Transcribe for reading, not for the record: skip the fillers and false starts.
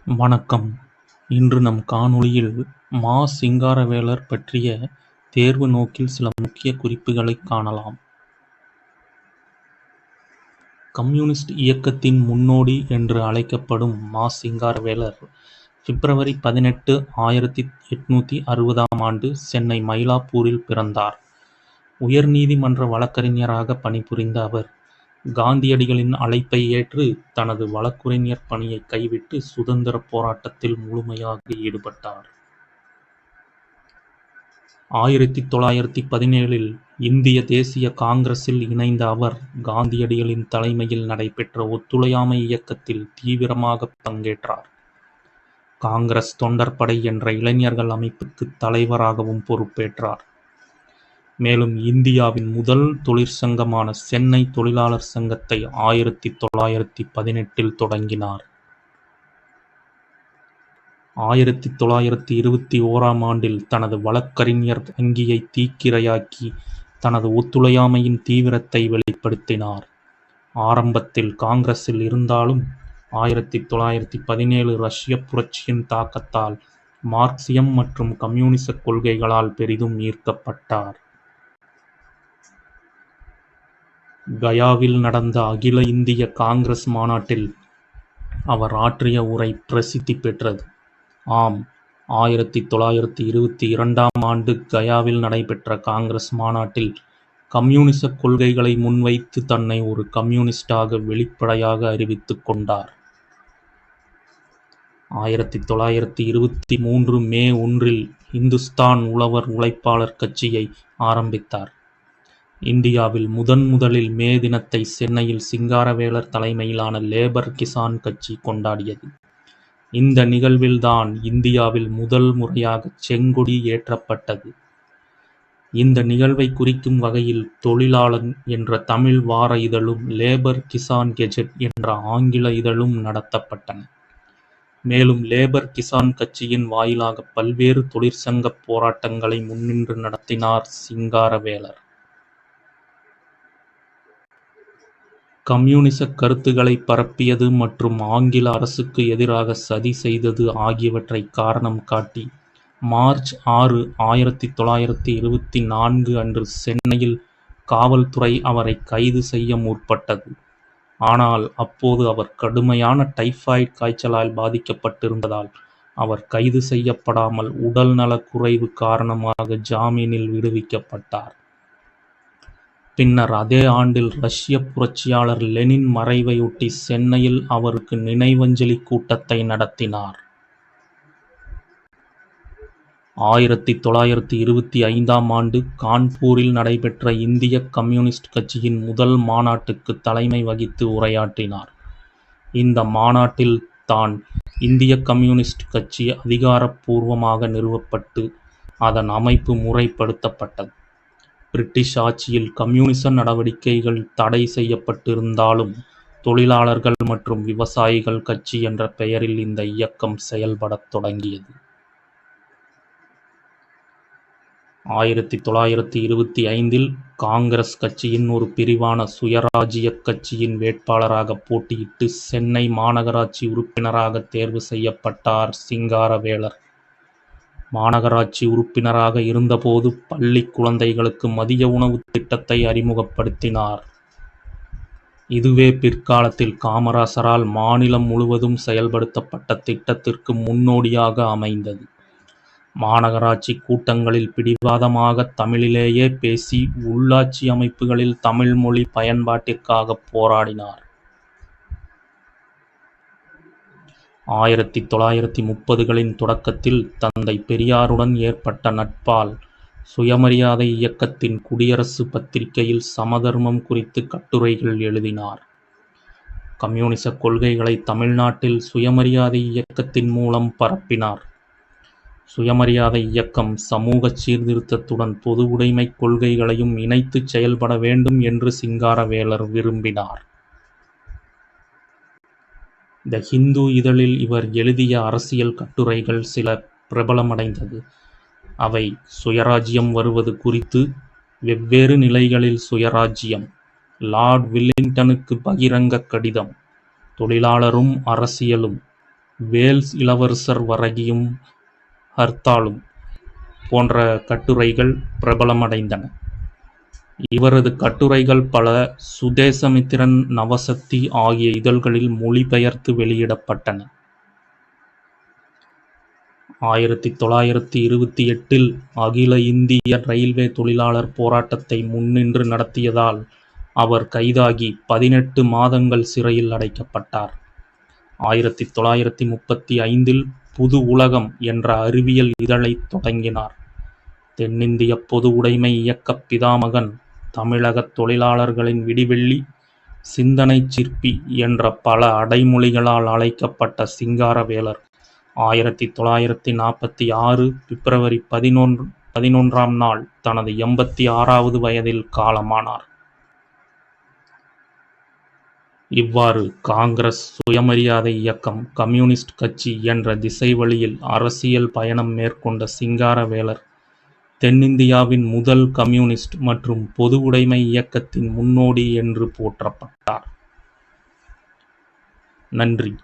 வணக்கம். இன்று நம் காணொளியில் மா. சிங்காரவேலர் பற்றிய தேர்வு நோக்கில் சில முக்கிய குறிப்புகளைக் காணலாம். கம்யூனிஸ்ட் இயக்கத்தின் முன்னோடி என்று அழைக்கப்படும் மா. சிங்காரவேலர் பிப்ரவரி 18, 1860ஆம் ஆண்டு சென்னை மயிலாப்பூரில் பிறந்தார். உயர்நீதிமன்ற வழக்கறிஞராக பணிபுரிந்த அவர், காந்தியடிகளின் அழைப்பை ஏற்று தனது வழக்குரைஞர் பணியை கைவிட்டு சுதந்திரப் போராட்டத்தில் முழுமையாக ஈடுபட்டார். 1917இல் இந்திய தேசிய காங்கிரஸில் இணைந்த அவர், காந்தியடிகளின் தலைமையில் நடைபெற்ற ஒத்துழையாமை இயக்கத்தில் தீவிரமாக பங்கேற்றார். காங்கிரஸ் தொண்டர்படை என்ற இளைஞர்கள் அமைப்புக்கு தலைவராகவும் பொறுப்பேற்றார். மேலும் இந்தியாவின் முதல் தொழிற்சங்கமான சென்னை தொழிலாளர் சங்கத்தை 1918இல் தொடங்கினார். 1921ஆம் ஆண்டில் தனது வழக்கறிஞர் வங்கியை தீக்கிரையாக்கி தனது ஒத்துழையாமையின் தீவிரத்தை வெளிப்படுத்தினார். ஆரம்பத்தில் காங்கிரஸில் இருந்தாலும் 1917 ரஷ்ய புரட்சியின் தாக்கத்தால் மார்க்சியம் மற்றும் கம்யூனிச கொள்கைகளால் பெரிதும் ஈர்க்கப்பட்டார். கயாவில் நடந்த அகில இந்திய காங்கிரஸ் மாநாட்டில் அவர் ஆற்றிய உரை பிரசித்தி பெற்றது. ஆம், 1922ஆம் ஆண்டு கயாவில் நடைபெற்ற காங்கிரஸ் மாநாட்டில் கம்யூனிச கொள்கைகளை முன்வைத்து தன்னை ஒரு கம்யூனிஸ்டாக வெளிப்படையாக அறிவித்துக் கொண்டார். 1923 மே 1இல் இந்துஸ்தான் உழவர் உழைப்பாளர் கட்சியை ஆரம்பித்தார். இந்தியாவில் முதலில் மே தினத்தை சென்னையில் சிங்காரவேலர் தலைமையிலான லேபர் கிசான் கட்சி கொண்டாடியது. இந்த நிகழ்வில்தான் இந்தியாவில் முதல் முறையாக செங்கொடி ஏற்றப்பட்டது. இந்த நிகழ்வை குறிக்கும் வகையில் தொழிலாளன் என்ற தமிழ் வார இதழும் லேபர் கிசான் கெஜெட் என்ற ஆங்கில இதழும் நடத்தப்பட்டன. மேலும் லேபர் கிசான் கட்சியின் வாயிலாக பல்வேறு தொழிற்சங்கப் போராட்டங்களை முன்னின்று நடத்தினார் சிங்காரவேலர். கம்யூனிச கருத்துக்களை பரப்பியது மற்றும் ஆங்கில அரசுக்கு எதிராக சதி செய்தது ஆகியவற்றை காரணம் காட்டி மார்ச் 6, 1924 அன்று சென்னையில் காவல்துறை அவரை கைது செய்ய முற்பட்டது. ஆனால் அப்போது அவர் கடுமையான டைபாய்டு காய்ச்சலால் பாதிக்கப்பட்டிருந்ததால் அவர் கைது செய்யப்படாமல் உடல் நலக் குறைவு காரணமாக ஜாமீனில் விடுவிக்கப்பட்டார். பின்னர் அதே ஆண்டில் ரஷ்ய புரட்சியாளர் லெனின் மறைவையொட்டி சென்னையில் அவருக்கு நினைவஞ்சலி கூட்டத்தை நடத்தினார். 1925ஆம் ஆண்டு கான்பூரில் நடைபெற்ற இந்திய கம்யூனிஸ்ட் கட்சியின் முதல் மாநாட்டுக்கு தலைமை வகித்து உரையாற்றினார். இந்த மாநாட்டில் தான் இந்திய கம்யூனிஸ்ட் கட்சி அதிகாரப்பூர்வமாக நிறுவப்பட்டு அதன் அமைப்பு முறைப்படுத்தப்பட்டது. பிரிட்டிஷ் ஆட்சியில் கம்யூனிச நடவடிக்கைகள் தடை செய்யப்பட்டிருந்தாலும் தொழிலாளர்கள் மற்றும் விவசாயிகள் கட்சி என்ற பெயரில் இந்த இயக்கம் செயல்படத் தொடங்கியது. 1925இல் காங்கிரஸ் கட்சியின் ஒரு பிரிவான சுயராஜ்யக் கட்சியின் வேட்பாளராக போட்டியிட்டு சென்னை மாநகராட்சி உறுப்பினராக தேர்வு செய்யப்பட்டார் சிங்காரவேலர். மாநகராட்சி உறுப்பினராக இருந்தபோது பள்ளி குழந்தைகளுக்கு மதிய உணவு திட்டத்தை அறிமுகப்படுத்தினார். இதுவே பிற்காலத்தில் காமராசரால் மாநிலம் முழுவதும் செயல்படுத்தப்பட்ட திட்டத்திற்கு முன்னோடியாக அமைந்தது. மாநகராட்சி கூட்டங்களில் பிடிவாதமாக தமிழிலேயே பேசி உள்ளாட்சி அமைப்புகளில் தமிழ் மொழி பயன்பாட்டிற்காக போராடினார். 1930களின் தொடக்கத்தில் தந்தை பெரியாருடன் ஏற்பட்ட நட்பால் சுயமரியாதை இயக்கத்தின் குடியரசு பத்திரிகையில் சமதர்மம் குறித்து கட்டுரைகள் எழுதினார். கம்யூனிச கொள்கைகளை தமிழ்நாட்டில் சுயமரியாதை இயக்கத்தின் மூலம் பரப்பினார். சுயமரியாதை இயக்கம் சமூக சீர்திருத்தத்துடன் பொது உடைமை கொள்கைகளையும் இணைத்து செயல்பட வேண்டும் என்று சிங்காரவேலர் விரும்பினார். த ஹிந்து இதழில் இவர் எழுதிய அரசியல் கட்டுரைகள் சில பிரபலமடைந்தது. அவை சுயராஜ்யம் வருவது குறித்து, வெவ்வேறு நிலைகளில் சுயராஜ்யம், லார்ட் வில்லிங்டனுக்கு பகிரங்க கடிதம், தொழிலாளரும் அரசியலும், வேல்ஸ் இளவரசர் வரையும் ஹர்த்தாலும் போன்ற கட்டுரைகள் பிரபலமடைந்தன. இவரது கட்டுரைகள் பல சுதேசமித்திரன், நவசக்தி ஆகிய இதழ்களில் மொழிபெயர்த்து வெளியிடப்பட்டன. 1928 அகில இந்திய ரயில்வே தொழிலாளர் போராட்டத்தை முன்னின்று நடத்தியதால் அவர் கைதாகி 18 மாதங்கள் சிறையில் அடைக்கப்பட்டார். 1935 புது உலகம் என்ற அறிவியல் இதழைத் தொடங்கினார். தென்னிந்திய பொது உடைமை இயக்கப் பிதாமகன், தமிழகத் தொழிலாளர்களின் விடிவெள்ளி, சிந்தனைச் சிற்பி என்ற பல அடைமொழிகளால் அழைக்கப்பட்ட சிங்காரவேலர் 1946 பிப்ரவரி 11ஆம் நாள் தனது 86வது வயதில் காலமானார். இவ்வாறு காங்கிரஸ், சுயமரியாதை இயக்கம், கம்யூனிஸ்ட் கட்சி என்ற திசைவழியில் அரசியல் பயணம் மேற்கொண்ட சிங்காரவேலர் தென்னிந்தியாவின் முதல் கம்யூனிஸ்ட் மற்றும் பொது உடைமை இயக்கத்தின் முன்னோடி என்று போற்றப்பட்டார். நன்றி.